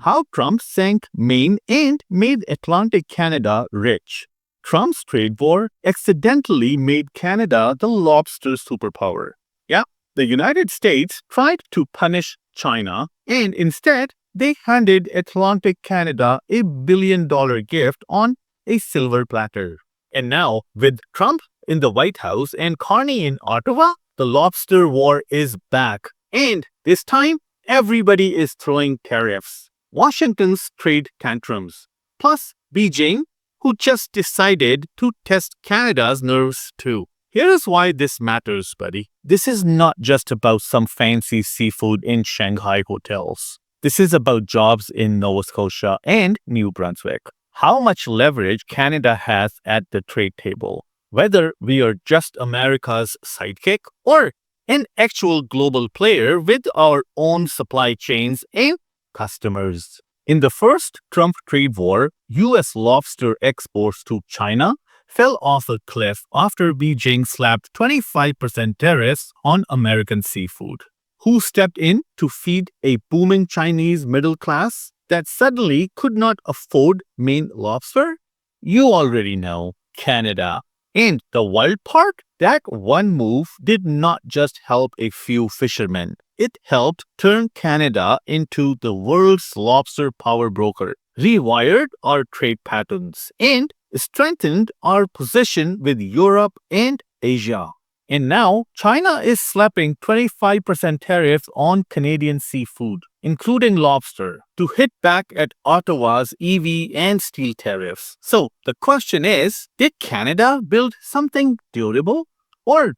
how Trump sank Maine and made Atlantic Canada rich. Trump's trade war accidentally made Canada the lobster superpower. Yeah, the United States tried to punish China, and instead they handed Atlantic Canada a $1 billion gift on a silver platter. And now, with Trump in the White House and Carney in Ottawa, the lobster war is back. And this time, everybody is throwing tariffs. Washington's trade tantrums. Plus, Beijing, who just decided to test Canada's nerves too. Here's why this matters, buddy. This is not just about some fancy seafood in Shanghai hotels. This is about jobs in Nova Scotia and New Brunswick. How much leverage Canada has at the trade table, whether we are just America's sidekick or an actual global player with our own supply chains and customers. In the first Trump trade war, U.S. lobster exports to China fell off a cliff after Beijing slapped 25% tariffs on American seafood. Who stepped in to feed a booming Chinese middle class that suddenly could not afford Maine lobster? You already know, Canada. And the wild part? That one move did not just help a few fishermen. It helped turn Canada into the world's lobster power broker, rewired our trade patterns, and strengthened our position with Europe and Asia. And now, China is slapping 25% tariffs on Canadian seafood, including lobster, to hit back at Ottawa's EV and steel tariffs. So, the question is, did Canada build something durable? Or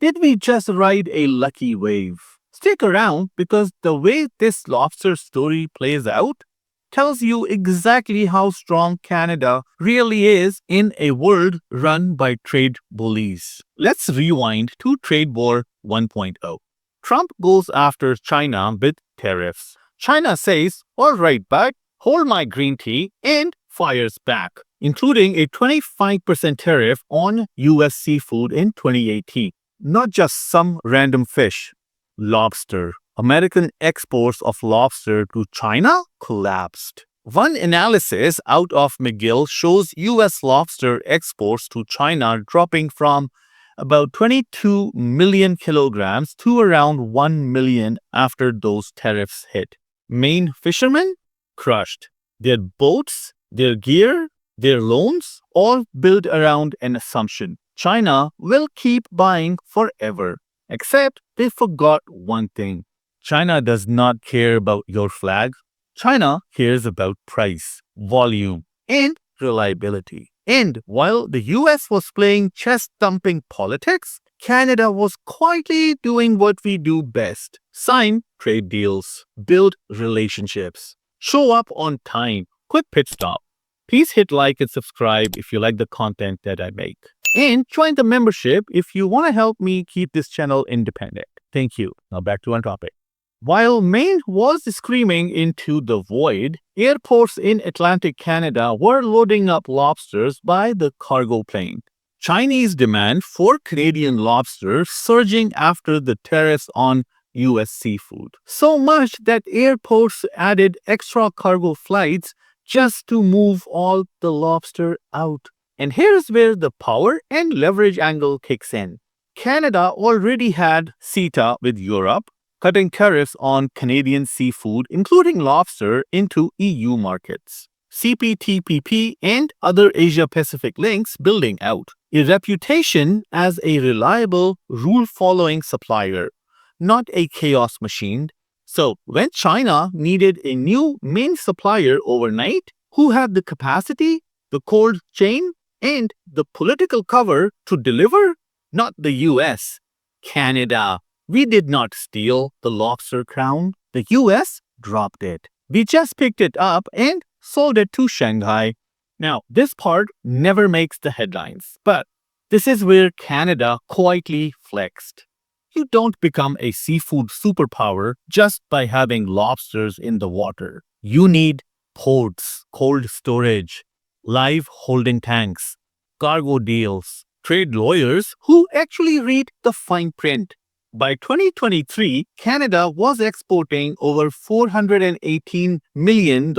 did we just ride a lucky wave? Stick around because the way this lobster story plays out tells you exactly how strong Canada really is in a world run by trade bullies. Let's rewind to Trade War 1.0. Trump goes after China with tariffs. China says, "All right, bud, hold my green tea," and fires back, including a 25% tariff on U.S. seafood in 2018. Not just some random fish. Lobster. American exports of lobster to China collapsed. One analysis out of McGill shows U.S. lobster exports to China dropping from about 22 million kilograms to around 1 million after those tariffs hit. Maine fishermen? Crushed. Their boats, their gear, their loans, all built around an assumption. China will keep buying forever. Except they forgot one thing. China does not care about your flag. China cares about price, volume, and reliability. And while the US was playing chest-thumping politics, Canada was quietly doing what we do best. Sign trade deals, build relationships, show up on time, quick pit stop. Please hit like and subscribe if you like the content that I make. And join the membership if you want to help me keep this channel independent. Thank you. Now back to our topic. While Maine was screaming into the void, airports in Atlantic Canada were loading up lobsters by the cargo plane. Chinese demand for Canadian lobster surging after the tariffs on U.S. seafood. So much that airports added extra cargo flights just to move all the lobster out. And here's where the power and leverage angle kicks in. Canada already had CETA with Europe, cutting tariffs on Canadian seafood, including lobster, into EU markets. CPTPP and other Asia-Pacific links building out. A reputation as a reliable, rule-following supplier, not a chaos machine. So when China needed a new main supplier overnight, who had the capacity, the cold chain, and the political cover to deliver? Not the US, Canada. We did not steal the lobster crown. The US dropped it. We just picked it up and sold it to Shanghai. Now, this part never makes the headlines, but this is where Canada quietly flexed. You don't become a seafood superpower just by having lobsters in the water. You need ports, cold storage, live holding tanks, cargo deals, trade lawyers who actually read the fine print. By 2023, Canada was exporting over $418 million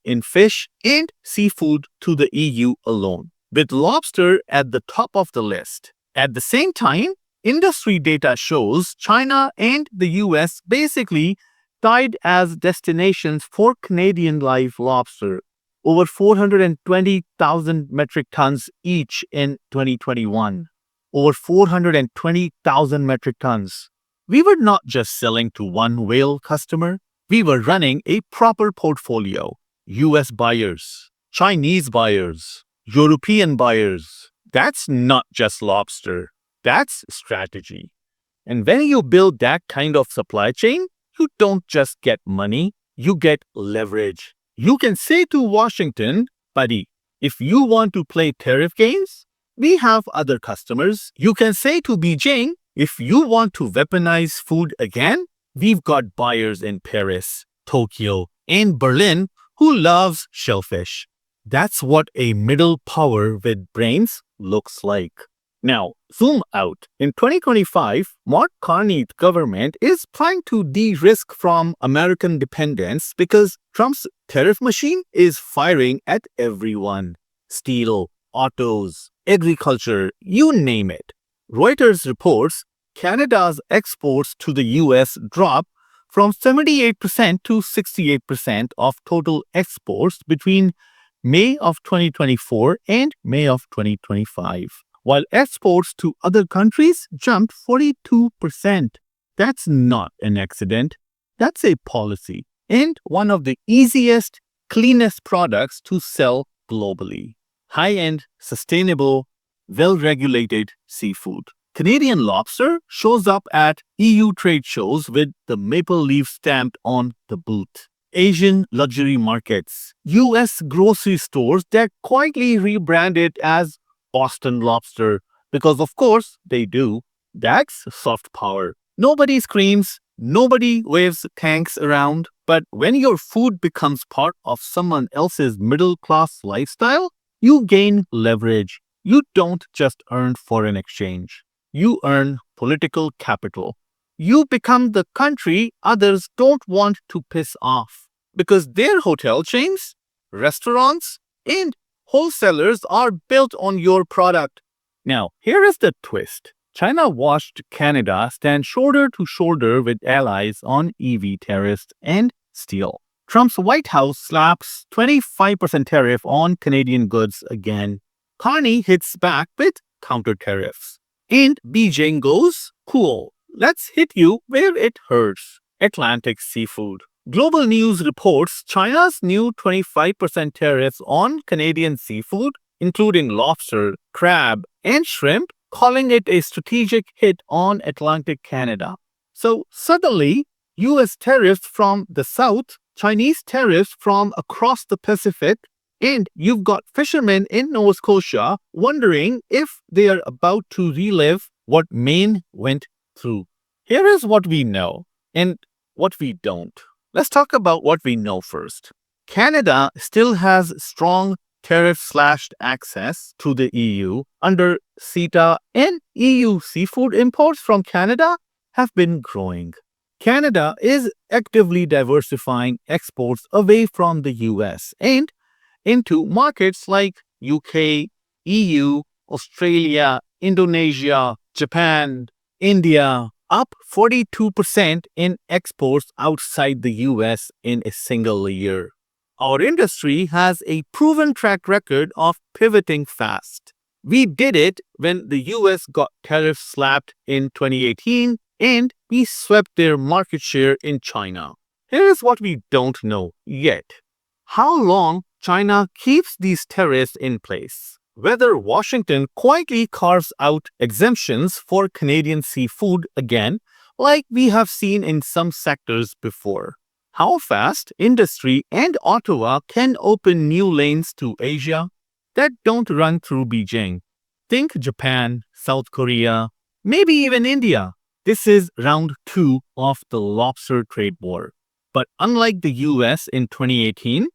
in fish and seafood to the EU alone, with lobster at the top of the list. At the same time, industry data shows China and the US basically tied as destinations for Canadian live lobster, over 420,000 metric tons each in 2021. Over 420,000 metric tons. We were not just selling to one whale customer, we were running a proper portfolio. US buyers, Chinese buyers, European buyers. That's not just lobster, that's strategy. And when you build that kind of supply chain, you don't just get money, you get leverage. You can say to Washington, buddy, if you want to play tariff games, we have other customers. You can say to Beijing, if you want to weaponize food again, we've got buyers in Paris, Tokyo, and Berlin who loves shellfish. That's what a middle power with brains looks like. Now, zoom out. In 2025, Mark Carney's government is trying to de-risk from American dependence because Trump's tariff machine is firing at everyone. Steel, autos, agriculture, you name it. Reuters reports Canada's exports to the US dropped from 78% to 68% of total exports between May of 2024 and May of 2025, while exports to other countries jumped 42%. That's not an accident. That's a policy and one of the easiest, cleanest products to sell globally. High-end, sustainable, well-regulated seafood. Canadian lobster shows up at EU trade shows with the maple leaf stamped on the booth. Asian luxury markets. US grocery stores that quietly rebrand it as Boston lobster because of course they do. That's soft power. Nobody screams, nobody waves tanks around, but when your food becomes part of someone else's middle-class lifestyle, you gain leverage. You don't just earn foreign exchange. You earn political capital. You become the country others don't want to piss off because their hotel chains, restaurants, and wholesalers are built on your product. Now, here is the twist. China watched Canada stand shoulder to shoulder with allies on EV tariffs and steel. Trump's White House slaps 25% tariff on Canadian goods again. Carney hits back with counter tariffs. And Beijing goes, cool, let's hit you where it hurts. Atlantic seafood. Global News reports China's new 25% tariffs on Canadian seafood, including lobster, crab, and shrimp, calling it a strategic hit on Atlantic Canada. So suddenly, US tariffs from the south, Chinese tariffs from across the Pacific, and you've got fishermen in Nova Scotia wondering if they are about to relive what Maine went through. Here is what we know and what we don't. Let's talk about what we know first. Canada still has strong tariff-slashed access to the EU under CETA, and EU seafood imports from Canada have been growing. Canada is actively diversifying exports away from the US and into markets like UK, EU, Australia, Indonesia, Japan, India, up 42% in exports outside the US in a single year. Our industry has a proven track record of pivoting fast. We did it when the US got tariffs slapped in 2018 and we swept their market share in China. Here's what we don't know yet. How long China keeps these tariffs in place. Whether Washington quietly carves out exemptions for Canadian seafood again, like we have seen in some sectors before. How fast industry and Ottawa can open new lanes to Asia that don't run through Beijing. Think Japan, South Korea, maybe even India. This is round 2 of the lobster trade war. But unlike the US in 2018,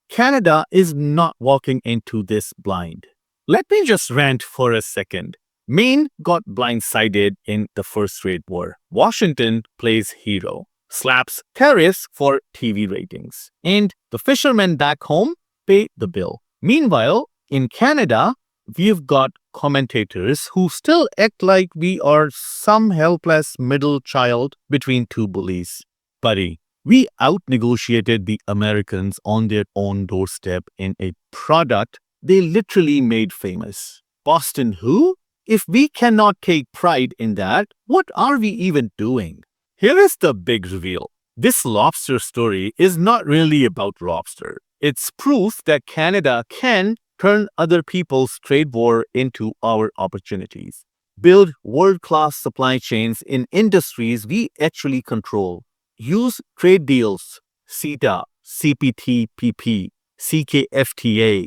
Canada is not walking into this blind. Let me just rant for a second. Maine got blindsided in the First Trade War. Washington plays hero, slaps tariffs for TV ratings, and the fishermen back home pay the bill. Meanwhile, in Canada, we've got commentators who still act like we are some helpless middle child between two bullies. Buddy, we outnegotiated the Americans on their own doorstep in a product they literally made famous. Boston who? If we cannot take pride in that, what are we even doing? Here is the big reveal. This lobster story is not really about lobster. It's proof that Canada can turn other people's trade war into our opportunities. Build world-class supply chains in industries we actually control. Use trade deals, CETA, CPTPP, CKFTA,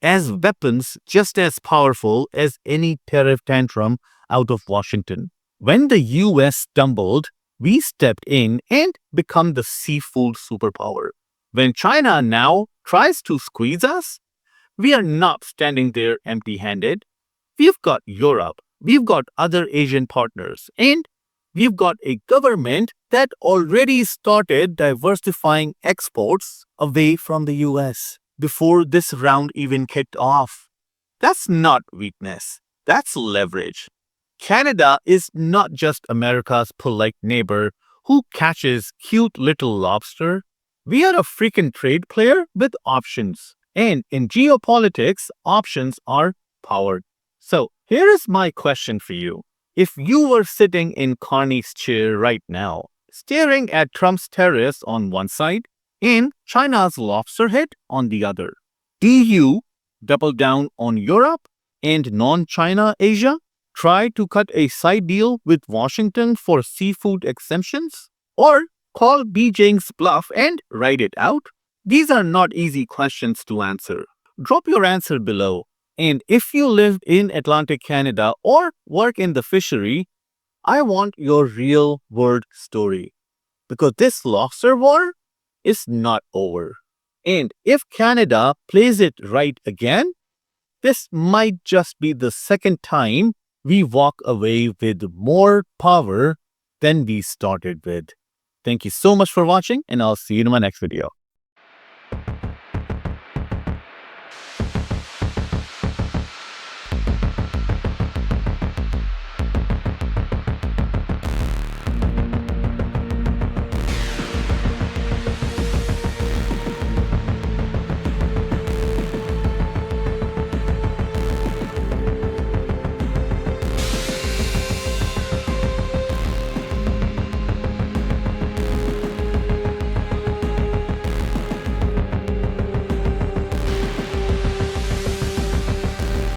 as weapons just as powerful as any tariff tantrum out of Washington. When the US stumbled, we stepped in and become the seafood superpower. When China now tries to squeeze us, we are not standing there empty-handed. We've got Europe, we've got other Asian partners, and we've got a government that already started diversifying exports away from the US before this round even kicked off. That's not weakness, that's leverage. Canada is not just America's polite neighbor who catches cute little lobster. We are a freaking trade player with options. And in geopolitics, options are power. So here is my question for you. If you were sitting in Carney's chair right now, staring at Trump's tariffs on one side and China's lobster head on the other, do you double down on Europe and non-China Asia? Try to cut a side deal with Washington for seafood exemptions? Or call Beijing's bluff and ride it out? These are not easy questions to answer. Drop your answer below. And if you live in Atlantic Canada or work in the fishery, I want your real world story. Because this lobster war is not over. And if Canada plays it right again, this might just be the second time we walk away with more power than we started with. Thank you so much for watching, and I'll see you in my next video.